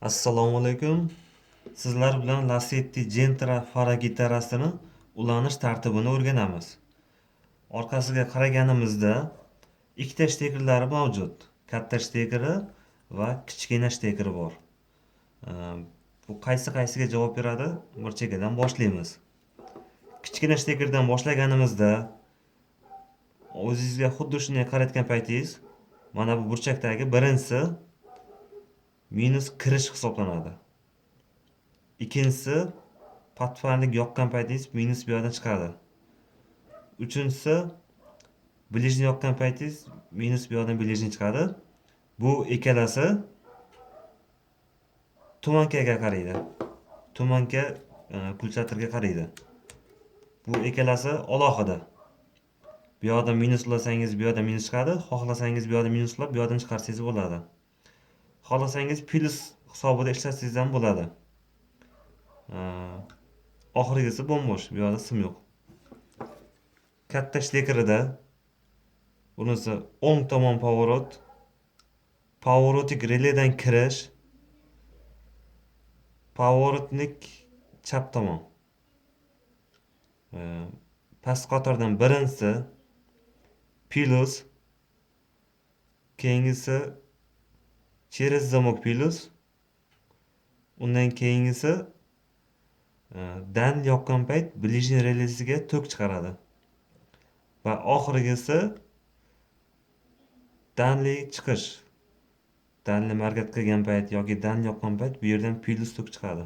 Assalomu alaykum. Sizlar bilan Lacetti Gentra fara gitarasini ulanish tartibini o'rganamiz. Orqasiga qaraganimizda ikkita shtekerlari mavjud. Katta shtekeri va kichkina shtekeri bor. Bu qaysiga javob beradi? Bir chekkadan boshlaymiz. Kichkina shtekerdan boshlaganimizda o'zingizga xuddi shunday qarayotgan paytingiz mana bu burchakdagi birinchisi minus kirish hisoblanadi. Ikkinchisi patfanlik yoqqan paytingiz minus bu yoqdan chiqadi. Uchinchisi blижний yoqqan paytingiz minus bu yoqdan blижний chiqadi. Bu ikkalasi tumankaga qaraydi. Tumanka pulsatorga qaraydi. Bu ikkalasi alohida. Bu yoqdan minus ulasangiz bu yoqdan minus chiqadi. Xohlasangiz bu yoqdan minus ulab bu yoqdan chiqarsangiz bo'ladi. Xohlasangiz plus hisobida ishlatsangiz ham bo'ladi. Oxirgisi bo'mbo'sh, bu yoqda sim yo'q. Katta shlekerida bunisi o'ng tomon pоворот, pоворотник relaydan kirish, pоворотник chap tomon. Past qatordan birinchisi plus, keyingisi через zamok plus, undan keyingisi dan yoqqan payt blижний relaysiga tok chiqaradi. Va oxirgisi danli chiqish. Danli markat qilgan payt yoki dan yoqqan payt bu yerdan plus tok chiqadi.